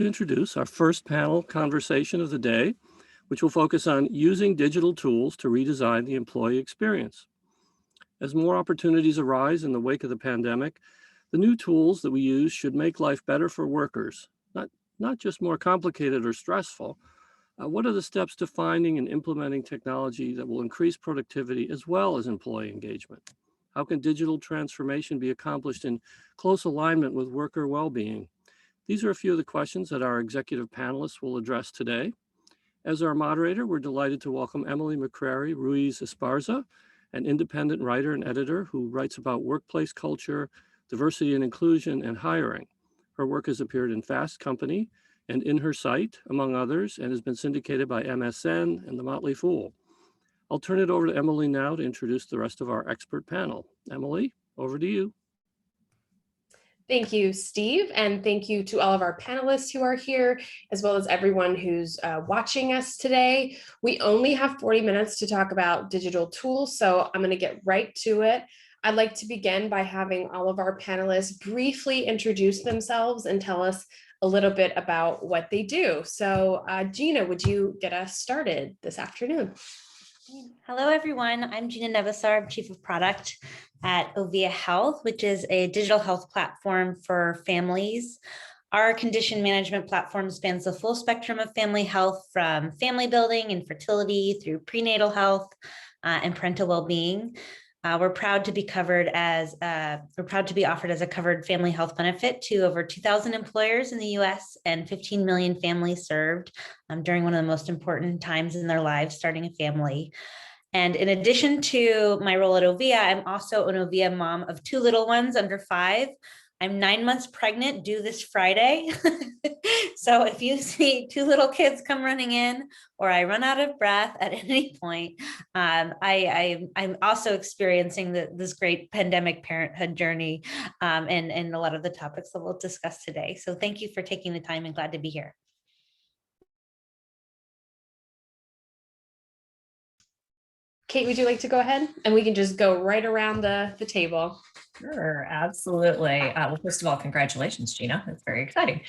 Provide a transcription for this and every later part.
To introduce our first panel conversation of the day, which will focus on using digital tools to redesign the employee experience. As more opportunities arise in the wake of the pandemic, the new tools that we use should make life better for workers, not just more complicated or stressful. What are the steps to finding and implementing technology that will increase productivity as well as employee engagement? How can digital transformation be accomplished in close alignment with worker well-being? These are a few of the questions that our executive panelists will address today. As our moderator, we're delighted to welcome Emily McCrary Ruiz Esparza, an independent writer and editor who writes about workplace culture, diversity and inclusion, and hiring. Her work has appeared in Fast Company and In Her Sight, among others, and has been syndicated by MSN and The Motley Fool. I'll turn it over to Emily now to introduce the rest of our expert panel. Emily, over to you. Thank you, Steve, and thank you to all of our panelists who are here, as well as everyone who's watching us today. We only have 40 minutes to talk about digital tools, so I'm going to get right to it. I'd like to begin by having all of our panelists briefly introduce themselves and tell us a little bit about what they do. So Gina, would you get us started this afternoon? Hello, everyone. I'm Gina Nevisar, Chief of Product at Ovia Health, which is a digital health platform for families. Our condition management platform spans the full spectrum of family health, from family building and fertility through prenatal health and parental well-being. We're proud to be offered as a covered family health benefit to over 2,000 employers in the U.S. and 15 million families served during one of the most important times in their lives, starting a family. And in addition to my role at Ovia, I'm also an Ovia mom of 2 little ones under 5. I'm 9 months pregnant, due this Friday. So if you see 2 little kids come running in, or I run out of breath at any point, I'm also experiencing this great pandemic parenthood journey and a lot of the topics that we'll discuss today. So thank you for taking the time, and glad to be here. Kate, would you like to go ahead? And we can just go right around the table. Sure, absolutely. Well, first of all, congratulations, Gina. That's very exciting.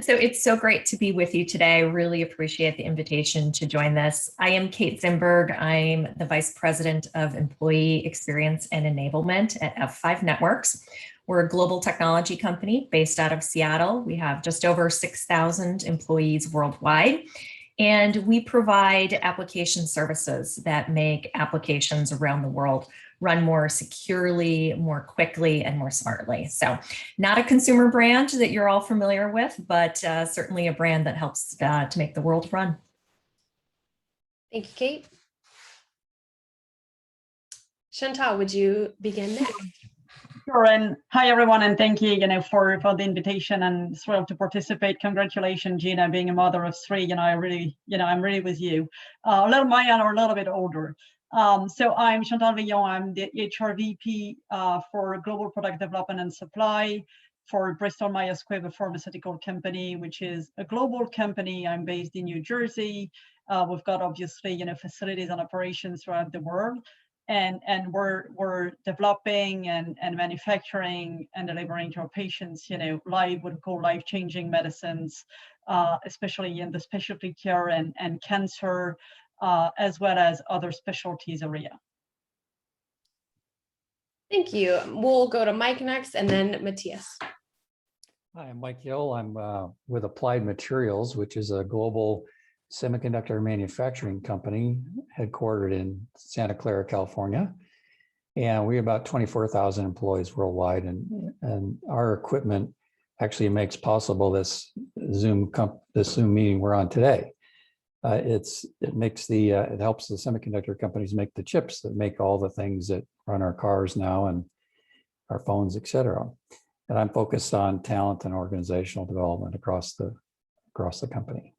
So it's so great to be with you today. I really appreciate the invitation to join this. I am Kate Zimberg. I'm the Vice President of Employee Experience and Enablement at F5 Networks. We're a global technology company based out of Seattle. We have just over 6,000 employees worldwide. And we provide application services that make applications around the world run more securely, more quickly, and more smartly. So not a consumer brand that you're all familiar with, but certainly a brand that helps to make the world run. Thank you, Kate. Chantal, would you begin next? Sure, and hi everyone, and thank you, for the invitation, and thrilled to participate. Congratulations, Gina, being a mother of 3. I'm really with you. Mine are a little bit older. So I'm Chantal Villon. I'm the HR VP for Global Product Development and Supply for Bristol Myers Squibb, a pharmaceutical company, which is a global company. I'm based in New Jersey. We've got obviously, facilities and operations throughout the world. And we're developing and manufacturing and delivering to our patients, what we call life-changing medicines, especially in the specialty care and cancer, as well as other specialties area. Thank you. We'll go to Mike next, and then Matthias. Hi, I'm Mike Gill. I'm with Applied Materials, which is a global semiconductor manufacturing company headquartered in Santa Clara, California. And we have about 24,000 employees worldwide. And our equipment actually makes possible this Zoom meeting we're on today. It helps the semiconductor companies make the chips that make all the things that run our cars now and our phones, et cetera. And I'm focused on talent and organizational development across the company.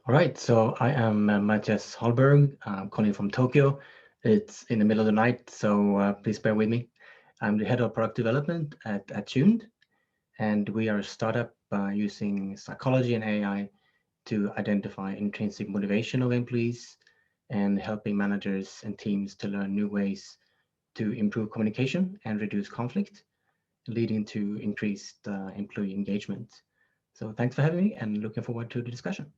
All right, so I am Matthias Hallberg. I'm calling from Tokyo. It's in the middle of the night, so please bear with me. I'm the head of product development at Attuned, and we are a startup using psychology and AI to identify intrinsic motivation of employees and helping managers and teams to learn new ways to improve communication and reduce conflict. leading to increased employee engagement. So thanks for having me and looking forward to the discussion.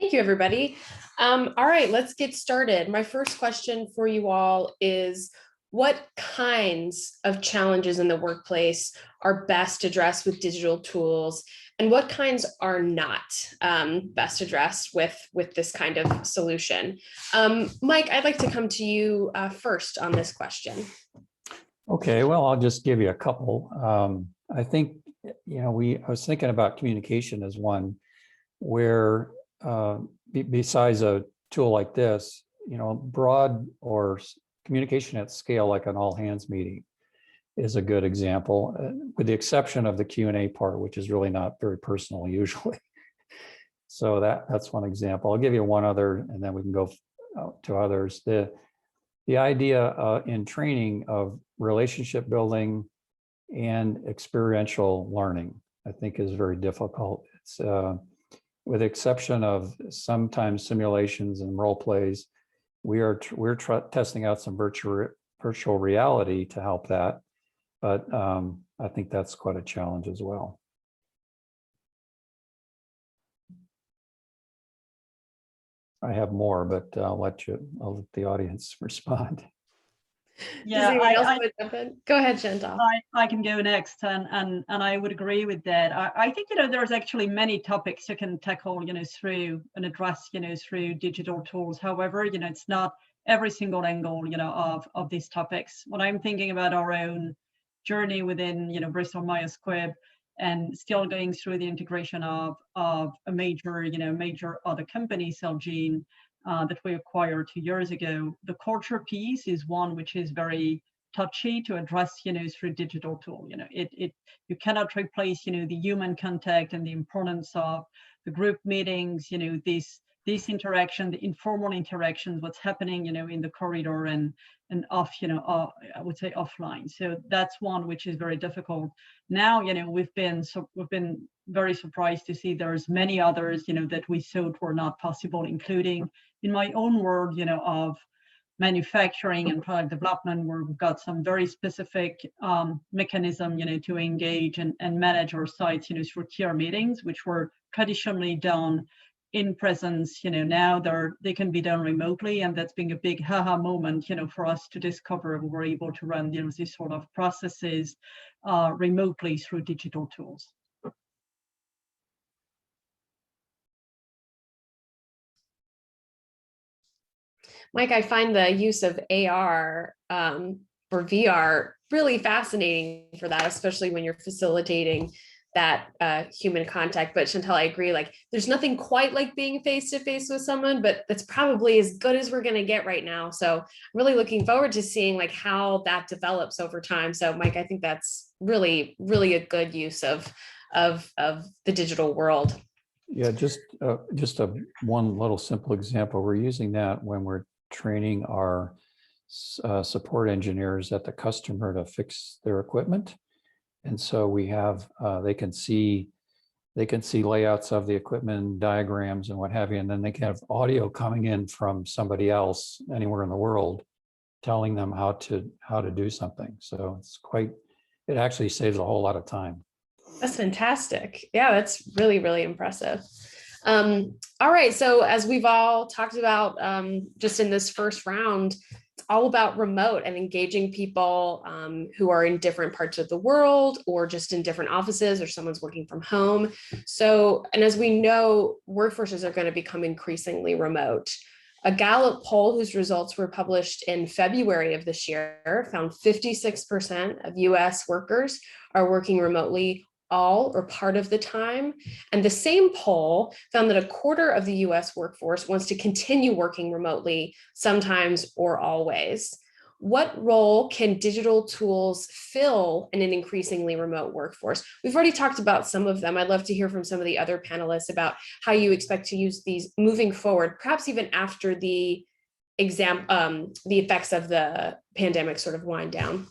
Thank you, everybody. All right, let's get started. My first question for you all is, what kinds of challenges in the workplace are best addressed with digital tools, and what kinds are not best addressed with this kind of solution? Mike, I'd like to come to you first on this question. Okay, well, I'll just give you a couple. I think, I was thinking about communication as one where besides a tool like this, broad or communication at scale, like an all hands meeting, is a good example, with the exception of the Q&A part, which is really not very personal usually. So that's one example. I'll give you one other, and then we can go to others. The idea in training of relationship building and experiential learning, I think, is very difficult. It's with the exception of sometimes simulations and role plays, we're testing out some virtual reality to help that, but I think that's quite a challenge as well. I have more, but I'll let the audience respond. Yeah, Go ahead, Chantal. I can go next, and I would agree with that. I think there's actually many topics you can tackle through and address through digital tools. However, it's not every single angle of these topics. When I'm thinking about our own journey within Bristol Myers Squibb, and still going through the integration of a major other company, Celgene, that we acquired 2 years ago. The culture piece is one which is very touchy to address through digital tool. You cannot replace the human contact and the importance of the group meetings, this interaction, the informal interactions, what's happening in the corridor and off, I would say offline. So that's one which is very difficult. Now we've been very surprised to see there's many others that we thought were not possible, including in my own world of manufacturing and product development, where we've got some very specific mechanism to engage and manage our sites through tier meetings, which were traditionally done in presence. Now they can be done remotely, and that's been a big haha moment for us to discover we were able to run these sort of processes remotely through digital tools. Mike, I find the use of AR or VR really fascinating for that, especially when you're facilitating that human contact. But Chantal, I agree, there's nothing quite like being face to face with someone, but that's probably as good as we're going to get right now. So I'm really looking forward to seeing how that develops over time. So Mike, I think that's really, really a good use of the digital world. Yeah, just one little simple example. We're using that when we're training our support engineers at the customer to fix their equipment. And so we have, they can see layouts of the equipment, diagrams and what have you, and then they can have audio coming in from somebody else anywhere in the world telling them how to do something. So it actually saves a whole lot of time. That's fantastic. Yeah, that's really, really impressive. All right, so as we've all talked about just in this first round, it's all about remote and engaging people who are in different parts of the world or just in different offices, or someone's working from home. So, and as we know, workforces are going to become increasingly remote. A Gallup poll whose results were published in February of this year found 56% of US workers are working remotely all or part of the time. And the same poll found that a quarter of the US workforce wants to continue working remotely, sometimes or always. What role can digital tools fill in an increasingly remote workforce? We've already talked about some of them. I'd love to hear from some of the other panelists about how you expect to use these moving forward, perhaps even after the effects of the pandemic sort of wind down.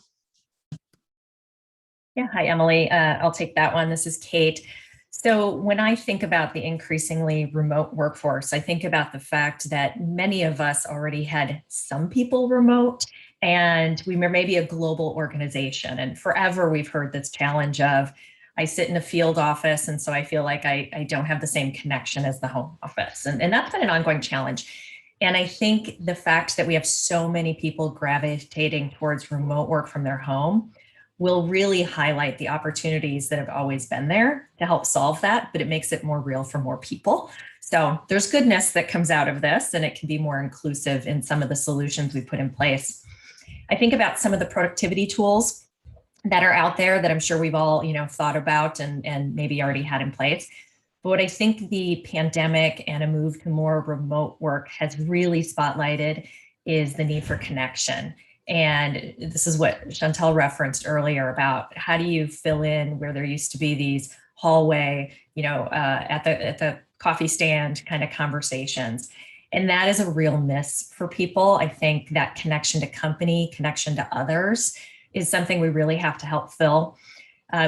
Yeah, hi, Emily. I'll take that one. This is Kate. So when I think about the increasingly remote workforce, I think about the fact that many of us already had some people remote, and we may be a global organization. And forever we've heard this challenge of, I sit in a field office, and so I feel like I don't have the same connection as the home office. And that's been an ongoing challenge. And I think the fact that we have so many people gravitating towards remote work from their home will really highlight the opportunities that have always been there to help solve that, but it makes it more real for more people. So there's goodness that comes out of this, and it can be more inclusive in some of the solutions we put in place. I think about some of the productivity tools that are out there that I'm sure we've all, thought about and maybe already had in place. But what I think the pandemic and a move to more remote work has really spotlighted is the need for connection. And this is what Chantal referenced earlier about how do you fill in where there used to be these hallway, at the coffee stand kind of conversations. And that is a real miss for people. I think that connection to company, connection to others is something we really have to help fill.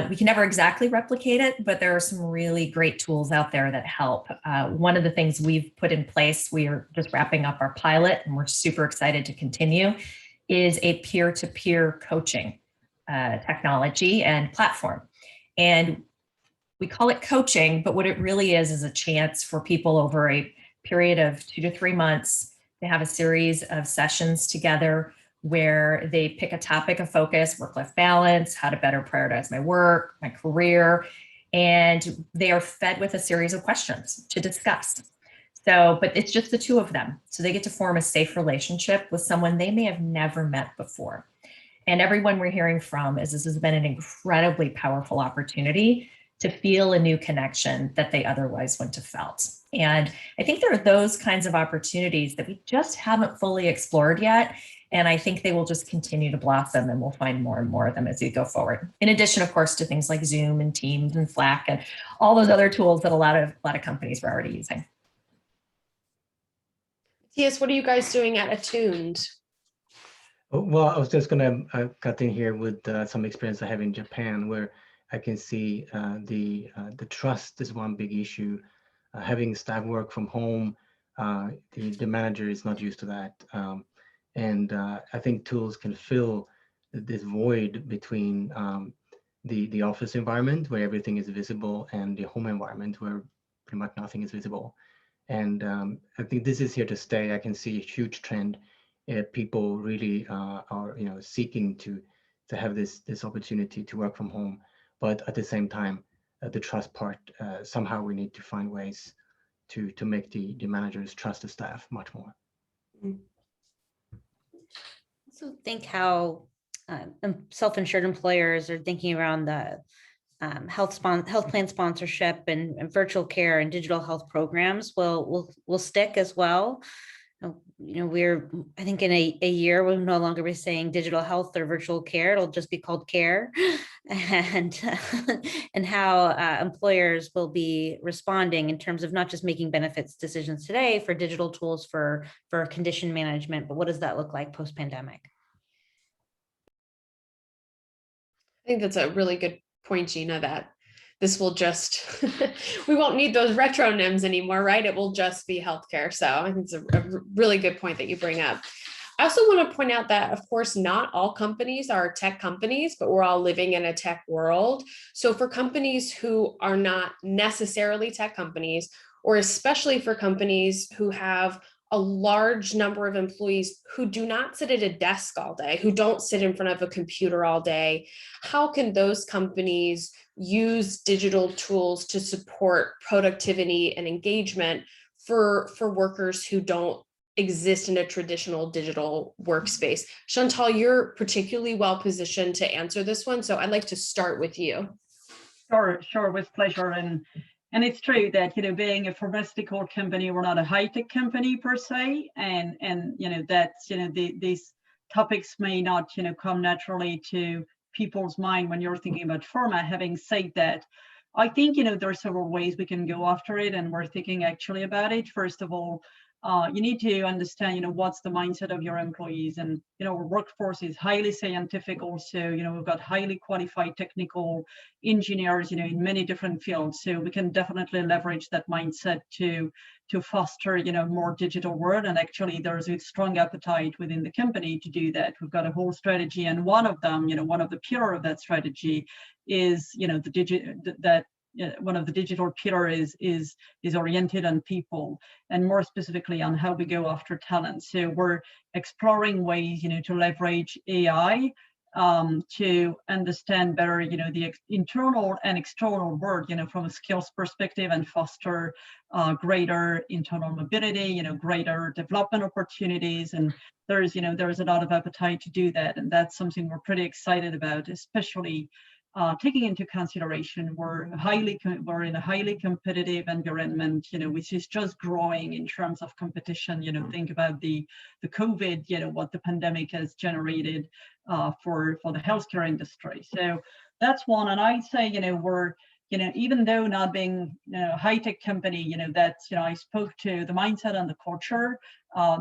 We can never exactly replicate it, but there are some really great tools out there that help. One of the things we've put in place, we are just wrapping up our pilot and we're super excited to continue, is a peer-to-peer coaching technology and platform. And we call it coaching, but what it really is a chance for people over a period of 2 to 3 months to have a series of sessions together where they pick a topic of focus, work-life balance, how to better prioritize my work, my career, and they are fed with a series of questions to discuss. So, but it's just the two of them. So they get to form a safe relationship with someone they may have never met before. And everyone we're hearing from is this has been an incredibly powerful opportunity to feel a new connection that they otherwise wouldn't have felt. And I think there are those kinds of opportunities that we just haven't fully explored yet. And I think they will just continue to blossom, and we'll find more and more of them as we go forward. In addition, of course, to things like Zoom and Teams and Slack and all those other tools that a lot of companies are already using. Matthias, what are you guys doing at Attuned? Well, I was just going to cut in here with some experience I have in Japan, where I can see the trust is one big issue. Having staff work from home, the manager is not used to that. And I think tools can fill this void between the office environment where everything is visible and the home environment where pretty much nothing is visible. And I think this is here to stay. I can see a huge trend. People really are seeking to have this opportunity to work from home, but at the same time, the trust part, somehow we need to find ways to make the managers trust the staff much more. Also think how self-insured employers are thinking around the health plan sponsorship and virtual care and digital health programs will stick as well. We're, I think in a year, we'll no longer be saying digital health or virtual care. It'll just be called care. And how employers will be responding in terms of not just making benefits decisions today for digital tools for condition management, but what does that look like post-pandemic? I think that's a really good point, Gina, that this will just, we won't need those retronyms anymore, right? It will just be healthcare. So I think it's a really good point that you bring up. I also want to point out that, of course, not all companies are tech companies, but we're all living in a tech world. So for companies who are not necessarily tech companies, or especially for companies who have a large number of employees who do not sit at a desk all day, who don't sit in front of a computer all day, how can those companies use digital tools to support productivity and engagement for workers who don't exist in a traditional digital workspace? Chantal, you're particularly well positioned to answer this one, so I'd like to start with you. Sure, with pleasure. And it's true that, being a pharmaceutical company, we're not a high-tech company per se, and that's, these topics may not, come naturally to people's mind when you're thinking about pharma. Having said that, I think, there are several ways we can go after it, and we're thinking actually about it. First of all, you need to understand, what's the mindset of your employees. And, our workforce is highly scientific also, we've got highly qualified technical engineers, in many different fields. So we can definitely leverage that mindset to foster, more digital world. And actually there's a strong appetite within the company to do that. We've got a whole strategy. And one of them, one of the pillar of that strategy is, one of the digital pillar is oriented on people, and more specifically on how we go after talent. So we're exploring ways, to leverage AI to understand better, the internal and external world, from a skills perspective, and foster greater internal mobility, greater development opportunities. And there's a lot of appetite to do that, and that's something we're pretty excited about, especially taking into consideration we're in a highly competitive environment, which is just growing in terms of competition. Think about the COVID, what the pandemic has generated for the healthcare industry. So that's one. And I'd say, we're, even though not being a high-tech company, that's, I spoke to the mindset and the culture.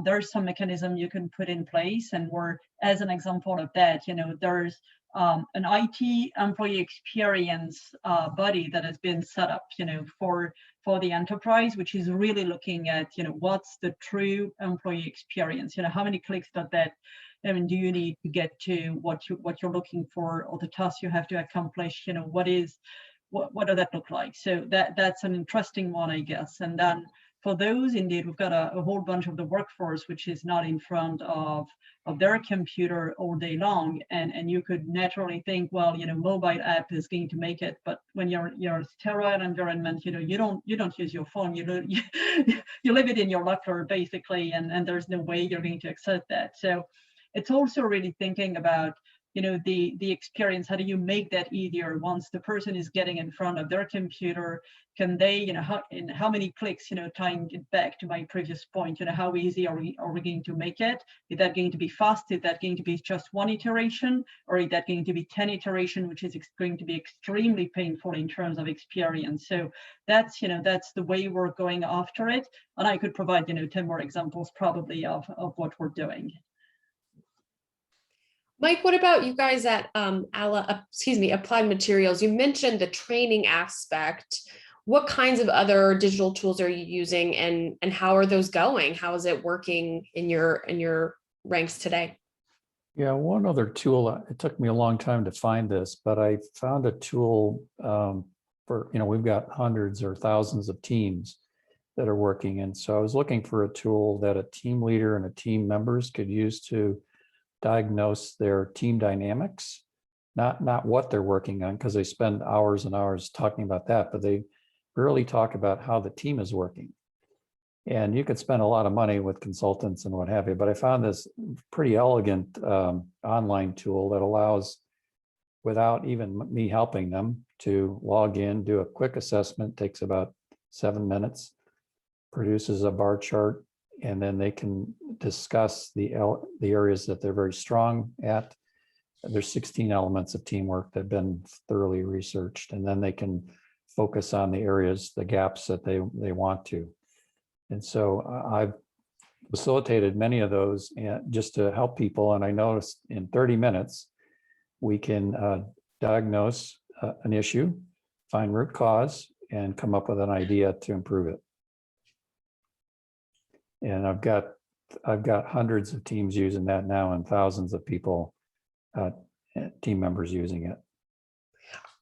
There's some mechanism you can put in place, and we're, as an example of that, there's an IT employee experience body that has been set up, for the enterprise, which is really looking at, what's the true employee experience? How many clicks does that? Do you need to get to what you're looking for, or the tasks you have to accomplish? What does that look like? So that's an interesting one, I guess. And then for those, indeed, we've got a whole bunch of the workforce which is not in front of their computer all day long, and you could naturally think, well, mobile app is going to make it. But when you're a sterile environment, you don't use your phone. You leave it in your locker basically, and there's no way you're going to accept that. So it's also really thinking about, the experience. How do you make that easier once the person is getting in front of their computer? Can they, how many clicks, tying it back to my previous point, how easy are we going to make it? Is that going to be fast? Is that going to be just one iteration? Or is that going to be 10 iteration, which is going to be extremely painful in terms of experience? So that's, that's the way we're going after it. And I could provide, 10 more examples probably of what we're doing. Mike, what about you guys at Applied Materials? You mentioned the training aspect. What kinds of other digital tools are you using, and how are those going? How is it working in your ranks today? Yeah, one other tool, it took me a long time to find this, but I found a tool for, we've got hundreds or thousands of teams that are working. And so I was looking for a tool that a team leader and a team members could use to diagnose their team dynamics, not what they're working on, because they spend hours and hours talking about that, but they really talk about how the team is working. And you could spend a lot of money with consultants and what have you, but I found this pretty elegant online tool that allows, without even me helping them, to log in, do a quick assessment, takes about 7 minutes, produces a bar chart, and then they can discuss the areas that they're very strong at. There's 16 elements of teamwork that have been thoroughly researched, and then they can focus on the areas, the gaps that they want to. And so I've facilitated many of those just to help people. And I noticed in 30 minutes, we can diagnose an issue, find root cause, and come up with an idea to improve it. And I've got hundreds of teams using that now, and thousands of people, team members using it.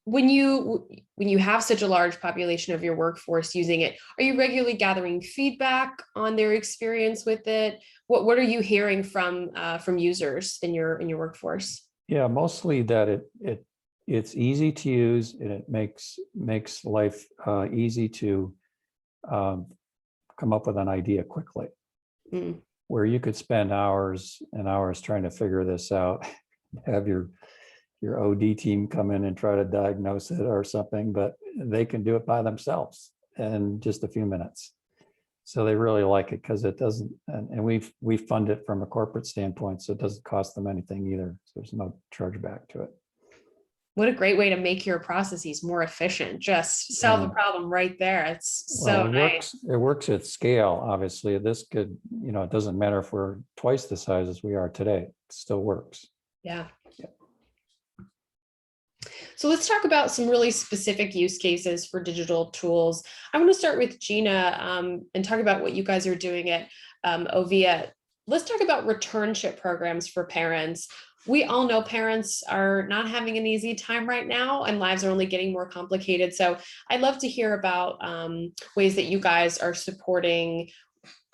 When you have such a large population of your workforce using it, are you regularly gathering feedback on their experience with it? What are you hearing from users in your workforce? Yeah, mostly that it's easy to use, and it makes life easy to come up with an idea quickly. Where you could spend hours and hours trying to figure this out, have your OD team come in and try to diagnose it or something, but they can do it by themselves in just a few minutes. So they really like it because it doesn't, and we fund it from a corporate standpoint, so it doesn't cost them anything either. So there's no chargeback to it. What a great way to make your processes more efficient. Just solve the problem right there. It's so nice. It works at scale, obviously. This could, it doesn't matter if we're twice the size as we are today, it still works. Yeah. So let's talk about some really specific use cases for digital tools. I want to start with Gina and talk about what you guys are doing at Ovia. Let's talk about returnship programs for parents. We all know parents are not having an easy time right now, and lives are only getting more complicated. So I'd love to hear about ways that you guys are supporting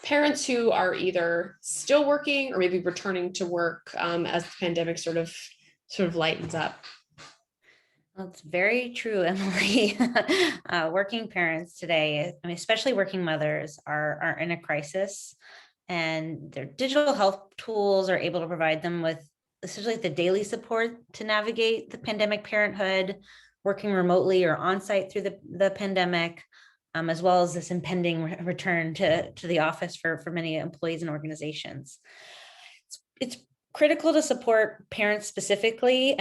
parents who are either still working or maybe returning to work as the pandemic sort of lightens up. Well, it's very true, Emily. Working parents today, I mean, especially working mothers, are in a crisis, and their digital health tools are able to provide them with essentially the daily support to navigate the pandemic parenthood, working remotely or on-site through the pandemic, as well as this impending return to the office for many employees and organizations. It's critical to support parents specifically.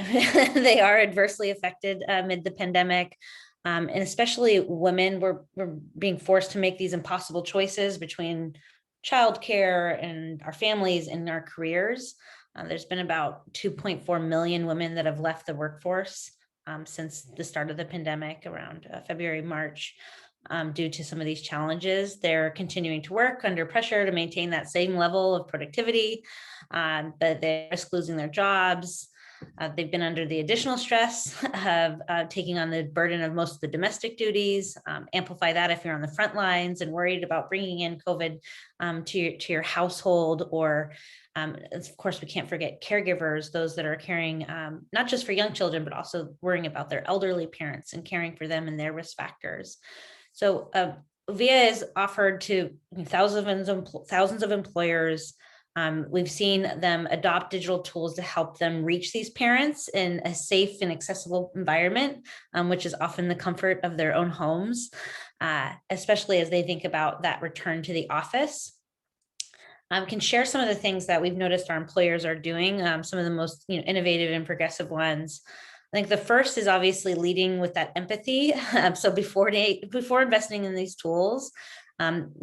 They are adversely affected amid the pandemic. And especially women, we're being forced to make these impossible choices between childcare and our families and our careers. There's been about 2.4 million women that have left the workforce since the start of the pandemic around February, March. Due to some of these challenges, they're continuing to work under pressure to maintain that same level of productivity, but they risk losing their jobs. They've been under the additional stress of taking on the burden of most of the domestic duties. Amplify that if you're on the front lines and worried about bringing in COVID to your household, or of course, we can't forget caregivers, those that are caring not just for young children, but also worrying about their elderly parents and caring for them and their risk factors. So VIA is offered to thousands of employers. We've seen them adopt digital tools to help them reach these parents in a safe and accessible environment, which is often the comfort of their own homes, especially as they think about that return to the office. Can share some of the things that we've noticed our employers are doing, some of the most innovative and progressive ones. I think the first is obviously leading with that empathy. So before investing in these tools,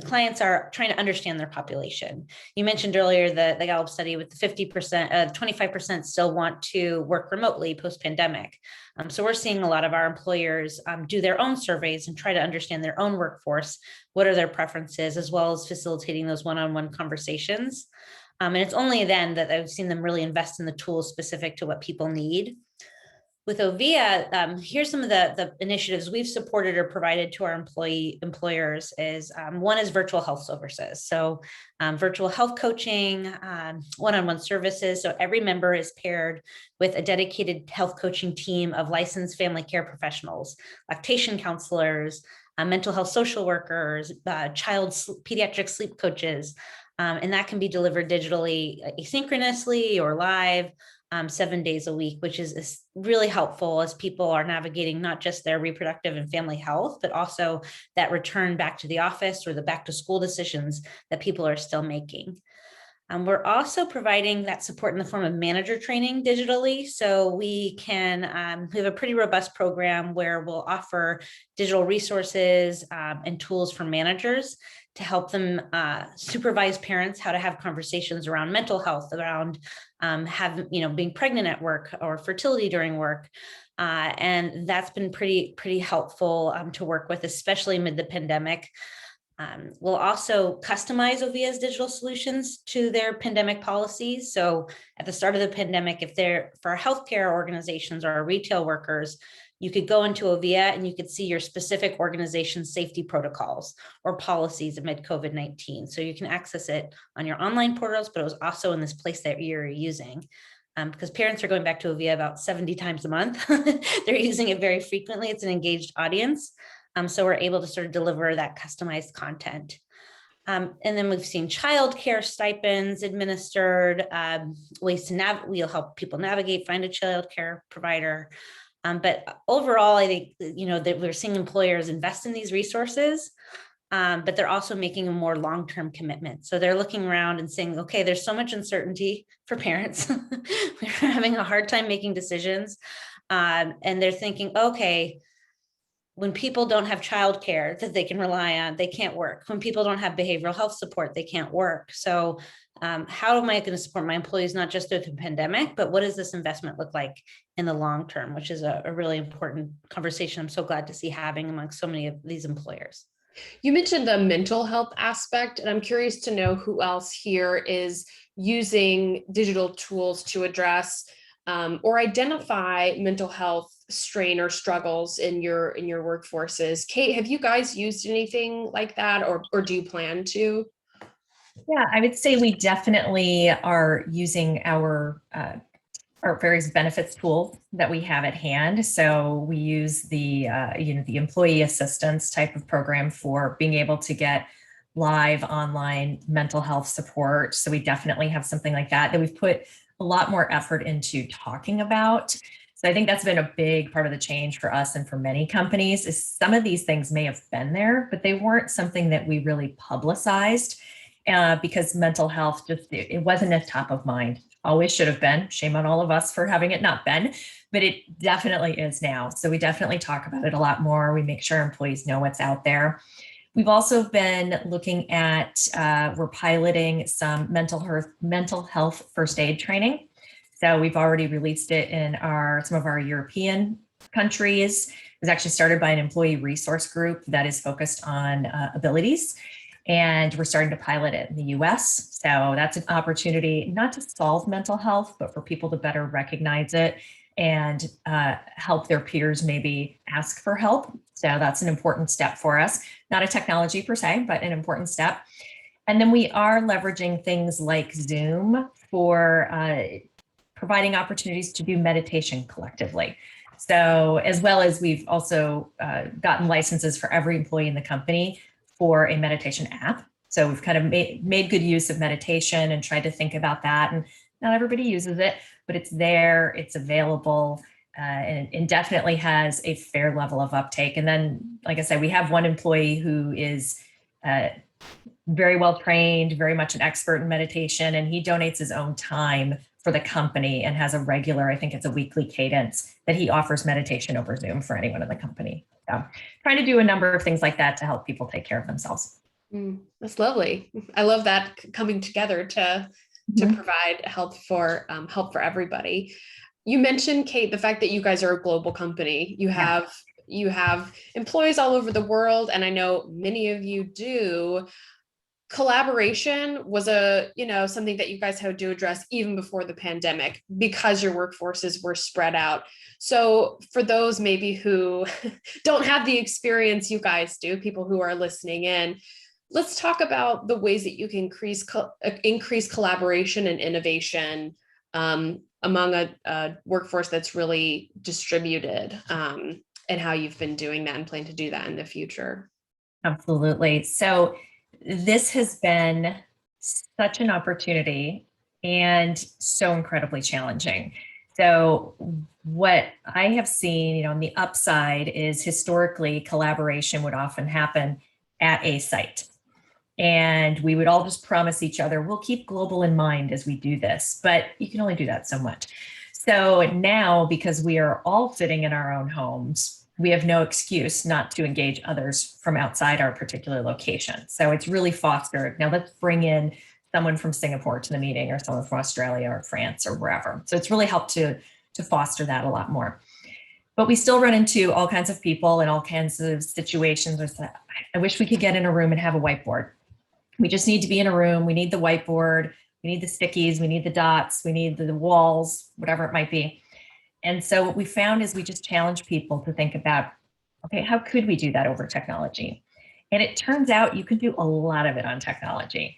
clients are trying to understand their population. You mentioned earlier the Gallup study with the 25% still want to work remotely post-pandemic. So we're seeing a lot of our employers do their own surveys and try to understand their own workforce. What are their preferences, as well as facilitating those one-on-one conversations. And it's only then that I've seen them really invest in the tools specific to what people need. With Ovia, here's some of the initiatives we've supported or provided to our employers is one is virtual health services. So virtual health coaching, one-on-one services. So every member is paired with a dedicated health coaching team of licensed family care professionals, lactation counselors, mental health social workers, pediatric sleep coaches. And that can be delivered digitally, asynchronously or live. 7 days a week, which is really helpful as people are navigating not just their reproductive and family health, but also that return back to the office or the back to school decisions that people are still making. We're also providing that support in the form of manager training digitally. So we have a pretty robust program where we'll offer digital resources and tools for managers to help them supervise parents how to have conversations around mental health, around being pregnant at work or fertility during work. And that's been pretty helpful to work with, especially amid the pandemic. We'll also customize Ovia's digital solutions to their pandemic policies. So at the start of the pandemic, for our healthcare organizations or our retail workers, you could go into Ovia and you could see your specific organization's safety protocols or policies amid COVID-19. So you can access it on your online portals, but it was also in this place that you're using. Because parents are going back to Ovia about 70 times a month. They're using it very frequently. It's an engaged audience. So we're able to sort of deliver that customized content. And then we've seen childcare stipends administered, ways to we'll help people navigate, find a childcare provider. But overall, I think, that we're seeing employers invest in these resources, but they're also making a more long-term commitment. So they're looking around and saying, okay, there's so much uncertainty for parents. We're having a hard time making decisions. And they're thinking, okay, when people don't have childcare that they can rely on, they can't work. When people don't have behavioral health support, they can't work. So how am I going to support my employees, not just through the pandemic, but what does this investment look like in the long term, which is a really important conversation I'm so glad to see having amongst so many of these employers. You mentioned the mental health aspect, and I'm curious to know who else here is using digital tools to address or identify mental health strain or struggles in your workforces. Kate, have you guys used anything like that, or do you plan to? Yeah, I would say we definitely are using our various benefits tools that we have at hand. So we use the the employee assistance type of program for being able to get live online mental health support. So we definitely have something like that we've put a lot more effort into talking about. So I think that's been a big part of the change for us and for many companies is some of these things may have been there, but they weren't something that we really publicized because mental health it wasn't as top of mind. Always should have been. Shame on all of us for having it not been, but it definitely is now. So we definitely talk about it a lot more. We make sure employees know what's out there. We've also been looking at, we're piloting some mental health first aid training. So we've already released it in some of our European countries. It was actually started by an employee resource group that is focused on abilities. And we're starting to pilot it in the US. So that's an opportunity not to solve mental health, but for people to better recognize it and help their peers maybe ask for help. So that's an important step for us. Not a technology per se, but an important step. And then we are leveraging things like Zoom for providing opportunities to do meditation collectively. So as well as we've also gotten licenses for every employee in the company for a meditation app. So we've kind of made good use of meditation and tried to think about that. And not everybody uses it, but it's there, it's available, and definitely has a fair level of uptake. And then, like I said, we have one employee who is very well trained, very much an expert in meditation, and he donates his own time for the company and has a regular, I think it's a weekly cadence that he offers meditation over Zoom for anyone in the company. So trying to do a number of things like that to help people take care of themselves. That's lovely. I love that coming together to provide help for everybody. You mentioned, Kate, the fact that you guys are a global company. You have employees all over the world, and I know many of you do. Collaboration was something that you guys had to address even before the pandemic because your workforces were spread out. So for those maybe who don't have the experience you guys do, people who are listening in, let's talk about the ways that you can increase collaboration and innovation among a workforce that's really distributed, and how you've been doing that and plan to do that in the future. Absolutely. So this has been such an opportunity and so incredibly challenging. So what I have seen, on the upside is historically collaboration would often happen at a site. And we would all just promise each other, we'll keep global in mind as we do this, but you can only do that so much. So now, because we are all sitting in our own homes, we have no excuse not to engage others from outside our particular location. So it's really fostered. Now let's bring in someone from Singapore to the meeting, or someone from Australia or France or wherever. So it's really helped to foster that a lot more. But we still run into all kinds of people and all kinds of situations where I wish we could get in a room and have a whiteboard. We just need to be in a room. We need the whiteboard. We need the stickies. We need the dots. We need the walls, whatever it might be. And so what we found is we just challenge people to think about, okay, how could we do that over technology? And it turns out you can do a lot of it on technology.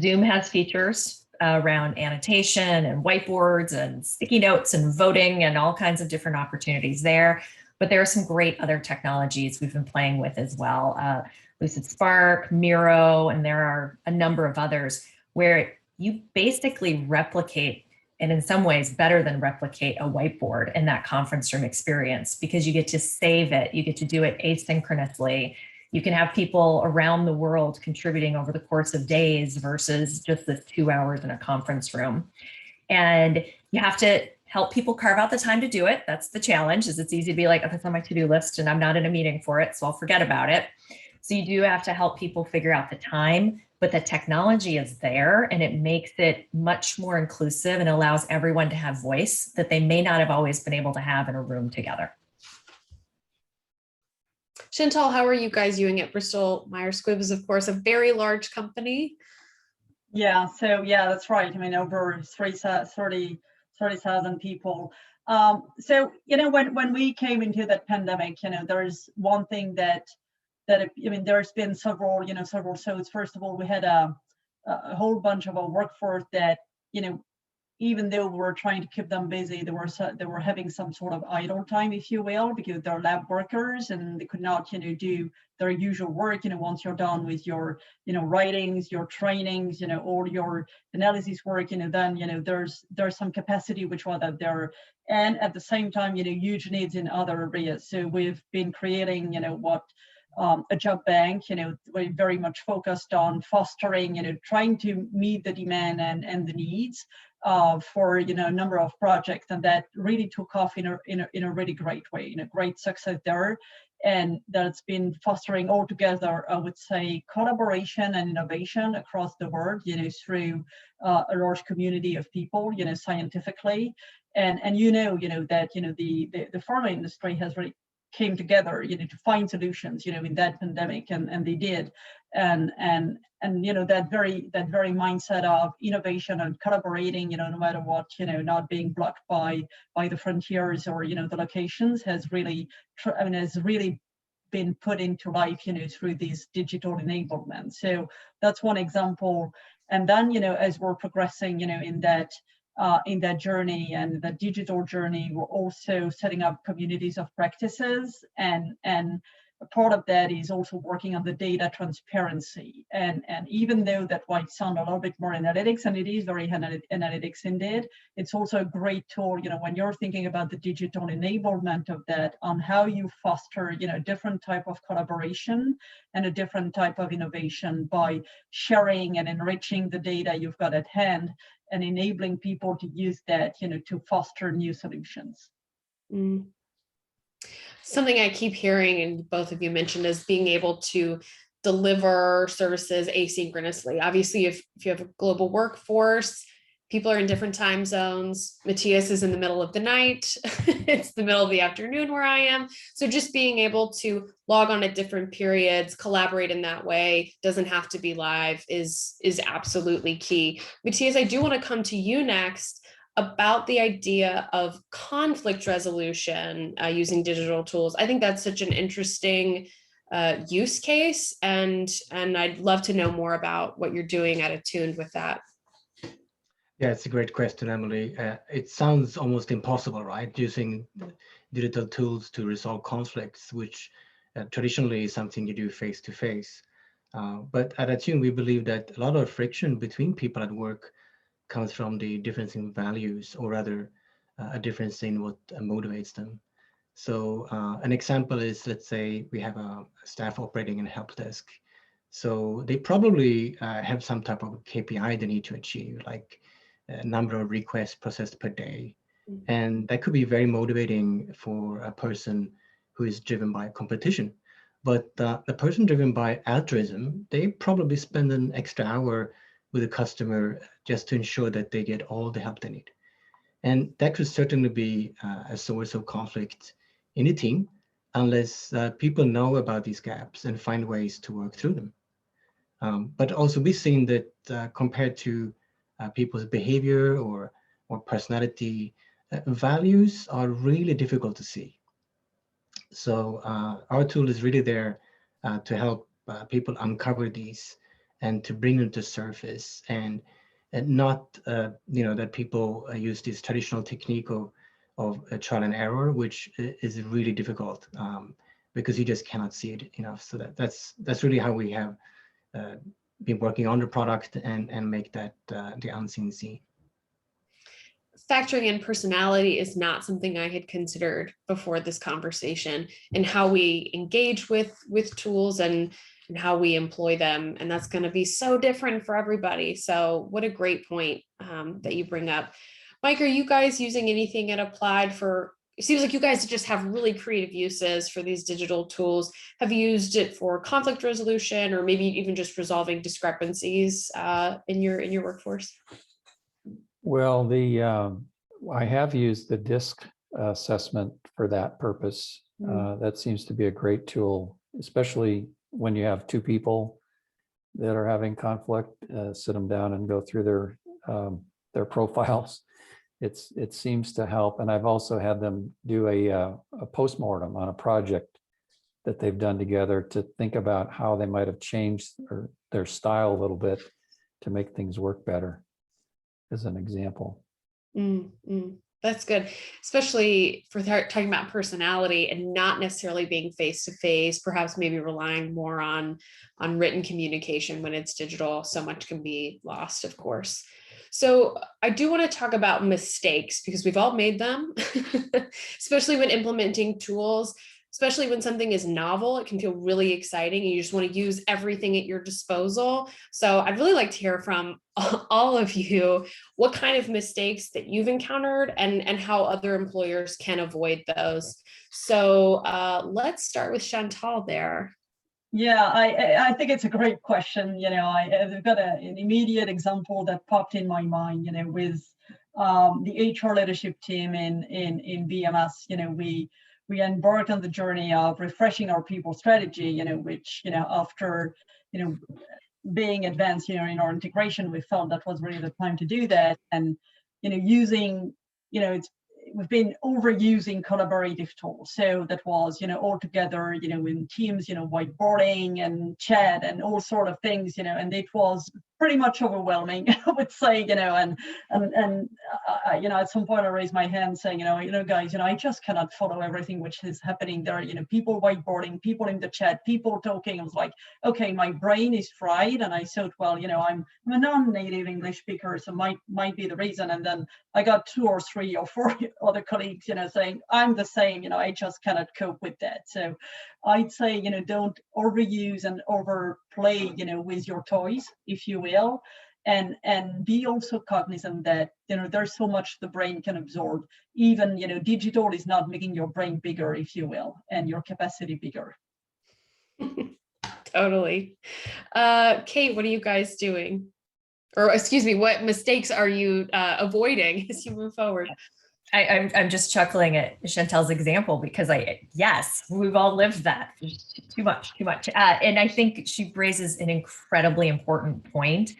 Zoom has features around annotation and whiteboards and sticky notes and voting and all kinds of different opportunities there. But there are some great other technologies we've been playing with as well. Lucid Spark, Miro, and there are a number of others where you basically replicate, and in some ways better than replicate, a whiteboard in that conference room experience, because you get to save it. You get to do it asynchronously. You can have people around the world contributing over the course of days versus just the 2 hours in a conference room. And you have to help people carve out the time to do it. That's the challenge, is it's easy to be like, oh, that's on my to-do list and I'm not in a meeting for it, so I'll forget about it. So you do have to help people figure out the time, but the technology is there and it makes it much more inclusive and allows everyone to have voice that they may not have always been able to have in a room together. Chantal, how are you guys doing at Bristol Myers Squibb? Is of course a very large company. Yeah, so yeah, that's right. I mean, over 30,000 people. So, when we came into that pandemic, there's one thing that I mean, there's been several. So first of all, we had a whole bunch of our workforce that, even though we were trying to keep them busy, they were having some sort of idle time, if you will, because they're lab workers and they could not, do their usual work. Once you're done with your, writings, your trainings, all your analysis work, then, there's some capacity which was out there, and at the same time, huge needs in other areas. So we've been creating, a job bank, we're very much focused on fostering, trying to meet the demand and the needs for a number of projects, and that really took off in a really great way, great success there, and that's been fostering altogether, I would say, collaboration and innovation across the world, through a large community of people, scientifically, and that the pharma industry has really came together, to find solutions, in that pandemic, and they did, and that very mindset of innovation and collaborating, no matter what, not being blocked by the frontiers or the locations, has really been put into life, through these digital enablement. So that's one example. And then, as we're progressing, in that journey and the digital journey, we're also setting up communities of practices, and part of that is also working on the data transparency. And even though that might sound a little bit more analytics, and it is very analytics indeed, it's also a great tool, when you're thinking about the digital enablement of that, on how you foster, a different type of collaboration and a different type of innovation by sharing and enriching the data you've got at hand, and enabling people to use that, to foster new solutions. Mm. Something I keep hearing, and both of you mentioned, is being able to deliver services asynchronously. Obviously, if you have a global workforce, people are in different time zones. Matthias is in the middle of the night. It's the middle of the afternoon where I am. So just being able to log on at different periods, collaborate in that way, doesn't have to be live, is absolutely key. Matthias, I do want to come to you next about the idea of conflict resolution using digital tools. I think that's such an interesting use case, and I'd love to know more about what you're doing at Attuned with that. Yeah, it's a great question, Emily. It sounds almost impossible, right? Using digital tools to resolve conflicts, which traditionally is something you do face to face. But at Attune, we believe that a lot of friction between people at work comes from the difference in values, or rather a difference in what motivates them. So an example is, let's say we have a staff operating in a help desk. So they probably have some type of KPI they need to achieve, like a number of requests processed per day. Mm-hmm. And that could be very motivating for a person who is driven by competition. But the person driven by altruism, they probably spend an extra hour with a customer just to ensure that they get all the help they need. And that could certainly be a source of conflict in a team, unless people know about these gaps and find ways to work through them. But also we've seen that compared to people's behavior or personality, values are really difficult to see. So our tool is really there to help people uncover these and to bring them to surface, and not that people use this traditional technique of trial and error, which is really difficult because you just cannot see it enough. So that's really how we have been working on the product and make that the unseen seen. Factoring in personality is not something I had considered before this conversation, and how we engage with tools and how we employ them. And that's going to be so different for everybody. So what a great point that you bring up. Mike, are you guys using anything at Applied for, it seems like you guys just have really creative uses for these digital tools. Have you used it for conflict resolution or maybe even just resolving discrepancies in your workforce? Well, I have used the DISC assessment for that purpose. That seems to be a great tool, especially when you have two people that are having conflict. Sit them down and go through their profiles. It seems to help, and I've also had them do a postmortem on a project that they've done together to think about how they might have changed their style a little bit to make things work better, as an example. That's good, especially for talking about personality and not necessarily being face to face, perhaps maybe relying more on written communication when it's digital. So much can be lost, of course. So I do want to talk about mistakes because we've all made them, especially when implementing tools. Especially when something is novel, it can feel really exciting and you just want to use everything at your disposal. So I'd really like to hear from all of you what kind of mistakes that you've encountered and how other employers can avoid those. So let's start with Chantal there. Yeah, I think it's a great question. I've got an immediate example that popped in my mind, with the HR leadership team in BMS. We embarked on the journey of refreshing our people strategy, which, after, being advanced, in our integration, we felt that was really the time to do that. And, using, we've been overusing collaborative tools. So that was, all together, in Teams, whiteboarding and chat and all sort of things, and it was pretty much overwhelming, I would say, and at some point I raised my hand saying, guys, I just cannot follow everything which is happening there. People whiteboarding, people in the chat, people talking. I was like, okay, my brain is fried. And I thought, well, I'm a non-native English speaker, so might be the reason. And then I got 2 or 3 or 4 other colleagues, saying, I'm the same, I just cannot cope with that. So I'd say, don't overuse and overplay, with your toys, if you will, and be also cognizant that, there's so much the brain can absorb. Even, digital is not making your brain bigger, if you will, and your capacity bigger. Totally. Kate, what are you guys doing? Or excuse me, what mistakes are you avoiding as you move forward? I'm just chuckling at Chantal's example because yes, we've all lived that. Too much. And I think she raises an incredibly important point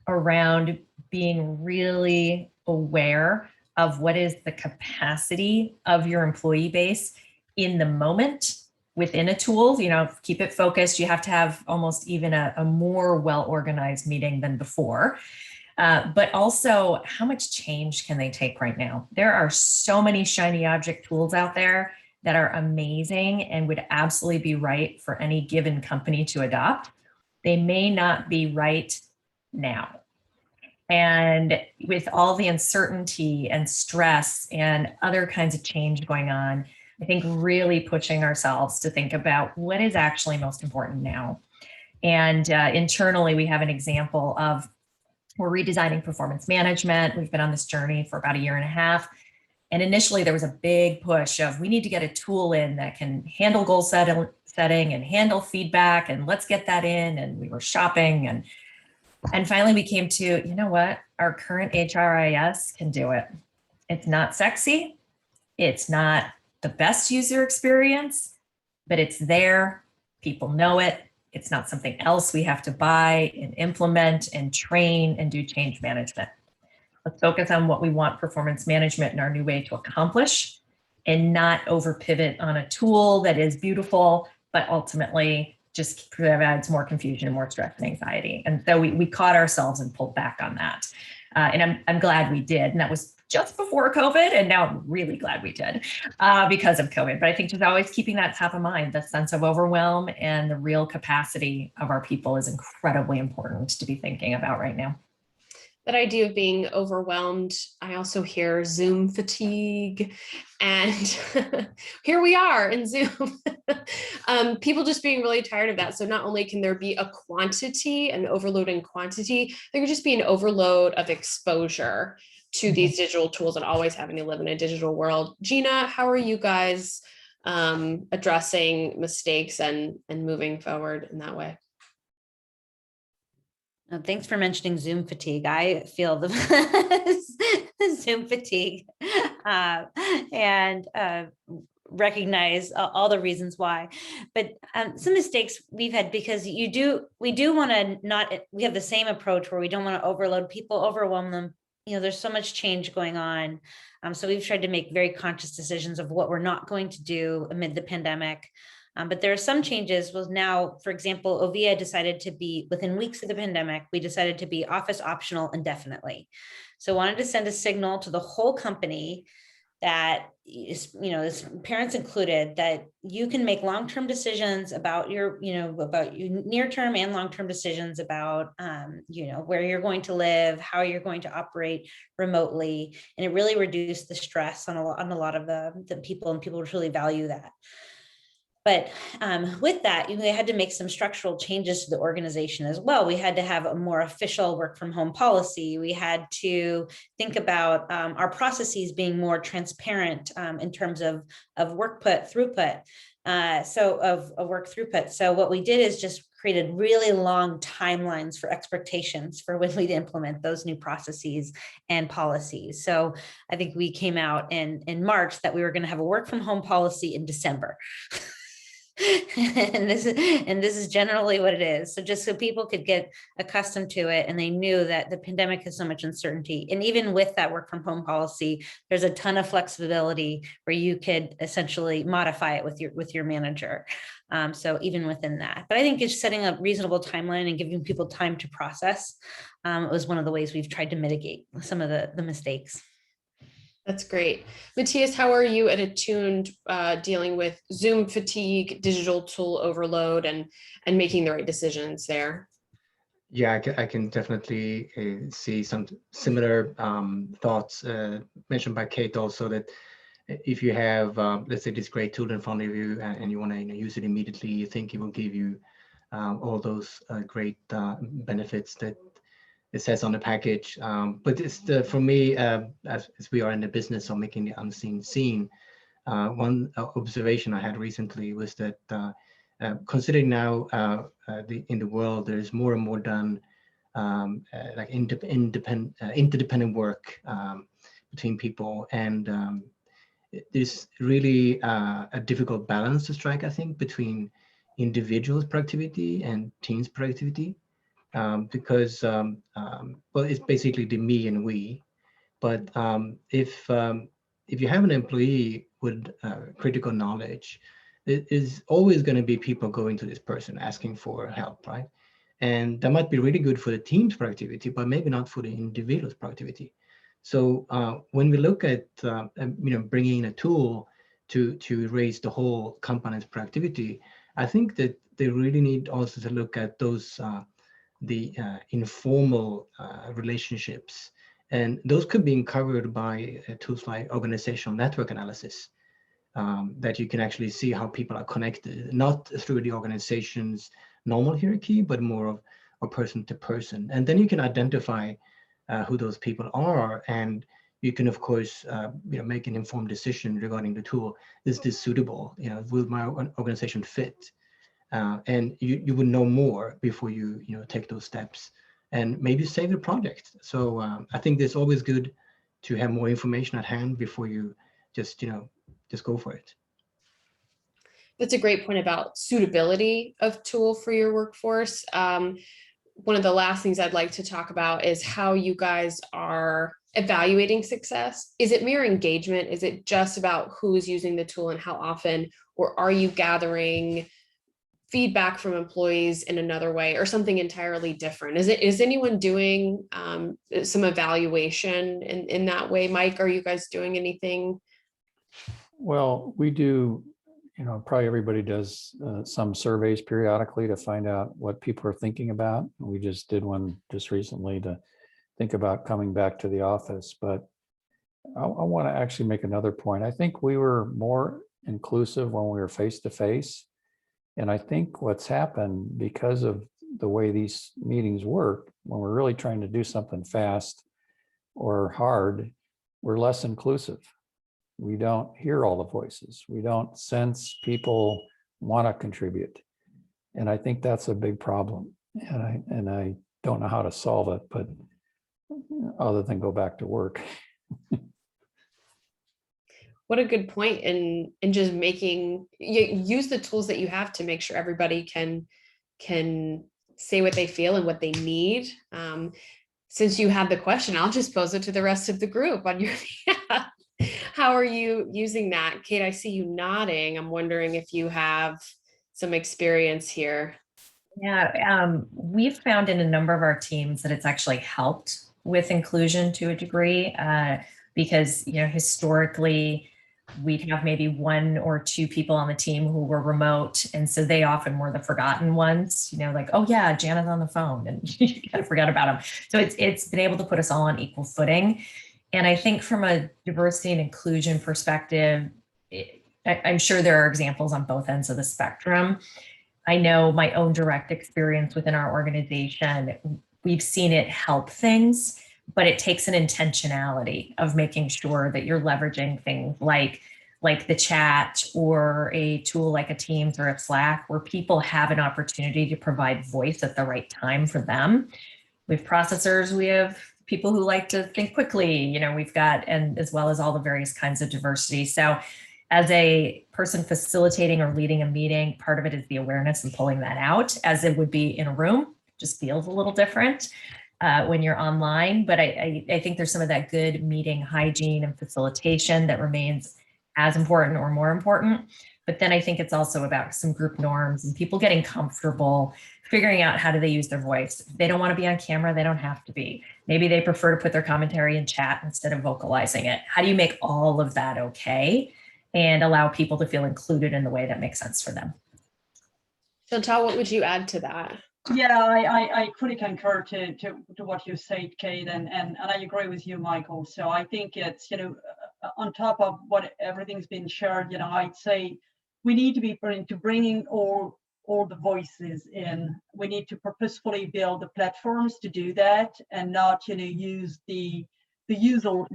around being really aware of what is the capacity of your employee base in the moment within a tool. Keep it focused. You have to have almost even a more well-organized meeting than before. But also, how much change can they take right now? There are so many shiny object tools out there that are amazing and would absolutely be right for any given company to adopt. They may not be right now. And with all the uncertainty and stress and other kinds of change going on, I think really pushing ourselves to think about what is actually most important now. And internally, we have an example of we're redesigning performance management. We've been on this journey for about 1.5 years. And initially there was a big push of we need to get a tool in that can handle goal setting and handle feedback, and let's get that in. And we were shopping and finally we came to, you know what, our current HRIS can do it. It's not sexy. It's not the best user experience, but it's there. People know it. It's not something else we have to buy and implement and train and do change management. Let's focus on what we want performance management in our new way to accomplish and not over pivot on a tool that is beautiful, but ultimately just provides more confusion and more stress and anxiety. And so we caught ourselves and pulled back on that. And I'm glad we did. And that was just before COVID. And now I'm really glad we did because of COVID. But I think just always keeping that top of mind, the sense of overwhelm and the real capacity of our people is incredibly important to be thinking about right now. That idea of being overwhelmed, I also hear Zoom fatigue, and here we are in Zoom. People just being really tired of that. So not only can there be a quantity, an overload in quantity, there could just be an overload of exposure. to these digital tools and always having to live in a digital world. Gina, how are you guys addressing mistakes and moving forward in that way? Thanks for mentioning Zoom fatigue. I feel the Zoom fatigue and recognize all the reasons why. But some mistakes we've had, because we do want to we have the same approach where we don't want to overload people, overwhelm them. There's so much change going on. So we've tried to make very conscious decisions of what we're not going to do amid the pandemic. But there are some changes. Well, now, for example, Ovia decided to be, within weeks of the pandemic, we decided to be office optional indefinitely. So wanted to send a signal to the whole company that, parents included, that you can make long-term decisions about your near-term and long-term decisions about, where you're going to live, how you're going to operate remotely. And it really reduced the stress on a lot of the people, and people truly value that. But with that, they had to make some structural changes to the organization as well. We had to have a more official work from home policy. We had to think about our processes being more transparent in terms of work throughput. So what we did is just created really long timelines for expectations for when we'd implement those new processes and policies. So I think we came out in March that we were going to have a work from home policy in December. and this is generally what it is. So just so people could get accustomed to it, and they knew that the pandemic has so much uncertainty. And even with that work from home policy, there's a ton of flexibility where you could essentially modify it with your manager. So even within that, but I think just setting a reasonable timeline and giving people time to process was one of the ways we've tried to mitigate some of the mistakes. That's great. Matthias, how are you at Attuned dealing with Zoom fatigue, digital tool overload, and making the right decisions there? Yeah, I can definitely see some similar thoughts mentioned by Kate also, that if you have, let's say, this great tool in front of you and you want to use it immediately, you think it will give you all those great benefits that it says on the package. But it's for me, as we are in the business of making the unseen seen, one observation I had recently was that considering now in the world, there's more and more done like interdependent work between people, and there's really a difficult balance to strike, I think, between individuals' productivity and teams' productivity. Because well, it's basically the me and we. But if you have an employee with critical knowledge, it is always going to be people going to this person asking for help, right? And that might be really good for the team's productivity, but maybe not for the individual's productivity. So when we look at bringing in a tool to raise the whole company's productivity, I think that they really need also to look at those the informal relationships, and those could be covered by tools like organizational network analysis, that you can actually see how people are connected, not through the organization's normal hierarchy, but more of a person to person. And then you can identify who those people are, and you can, of course, make an informed decision regarding the tool. Is this suitable? Will my organization fit? And you would know more before you take those steps, and maybe save the project. So I think it's always good to have more information at hand before you just go for it. That's a great point about suitability of tool for your workforce. One of the last things I'd like to talk about is how you guys are evaluating success. Is it mere engagement? Is it just about who is using the tool and how often, or are you gathering feedback from employees in another way, or something entirely different? Is anyone doing some evaluation in that way? Mike, are you guys doing anything? Well, we do, probably everybody does some surveys periodically to find out what people are thinking about. We just did one just recently to think about coming back to the office. But I want to actually make another point. I think we were more inclusive when we were face to face. And I think what's happened because of the way these meetings work, when we're really trying to do something fast, or hard, we're less inclusive. We don't hear all the voices. We don't sense people want to contribute. And I think that's a big problem. And I don't know how to solve it, but other than go back to work. What a good point. And just making, use the tools that you have to make sure everybody can say what they feel and what they need. Since you had the question, I'll just pose it to the rest of the group on your behalf. How are you using that? Kate, I see you nodding. I'm wondering if you have some experience here. Yeah, we've found in a number of our teams that it's actually helped with inclusion to a degree, because, historically, we'd have maybe 1 or 2 people on the team who were remote. And so they often were the forgotten ones, like, oh yeah, Janet's on the phone, and you kind of forgot about them. So it's been able to put us all on equal footing. And I think from a diversity and inclusion perspective, I'm sure there are examples on both ends of the spectrum. I know my own direct experience within our organization, we've seen it help things, but it takes an intentionality of making sure that you're leveraging things like the chat or a tool like a Teams or a Slack, where people have an opportunity to provide voice at the right time for them. We have processors, we have people who like to think quickly, we've got, and as well as all the various kinds of diversity. So as a person facilitating or leading a meeting, part of it is the awareness and pulling that out, as it would be in a room. Just feels a little different when you're online. But I think there's some of that good meeting hygiene and facilitation that remains as important or more important. But then I think it's also about some group norms and people getting comfortable figuring out how do they use their voice. If they don't want to be on camera, they don't have to be. Maybe they prefer to put their commentary in chat instead of vocalizing it. How do you make all of that okay and allow people to feel included in the way that makes sense for them? Chantal, what would you add to that? Yeah, I fully concur to what you said, Kate, and I agree with you, Michael. So I think it's, on top of what everything's been shared, I'd say we need to be bringing all the voices in. We need to purposefully build the platforms to do that, and not, use the usual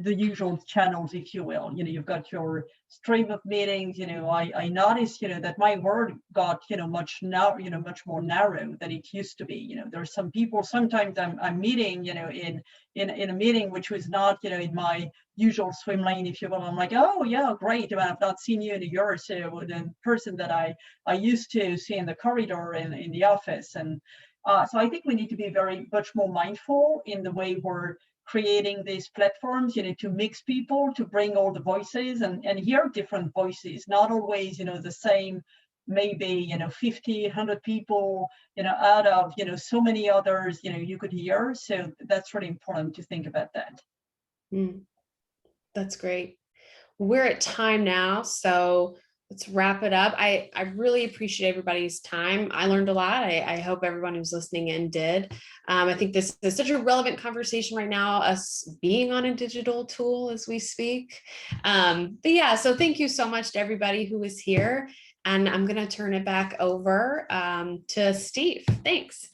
channels, if you will. You've got your stream of meetings. I noticed, that my word got, much more narrow than it used to be. There's some people, sometimes I'm meeting, in a meeting which was not, in my usual swim lane, if you will. I'm like, oh yeah, great. I've not seen you in a year or so. The person that I used to see in the corridor in the office. And so I think we need to be very much more mindful in the way we're creating these platforms, to mix people, to bring all the voices and hear different voices, not always, the same, maybe, 50, 100 people, out of, so many others, you could hear. So that's really important to think about that. That's great. We're at time now, so let's wrap it up. I really appreciate everybody's time. I learned a lot. I hope everyone who's listening in did. I think this is such a relevant conversation right now, us being on a digital tool as we speak. But yeah, so thank you so much to everybody who was here. And I'm going to turn it back over to Steve. Thanks.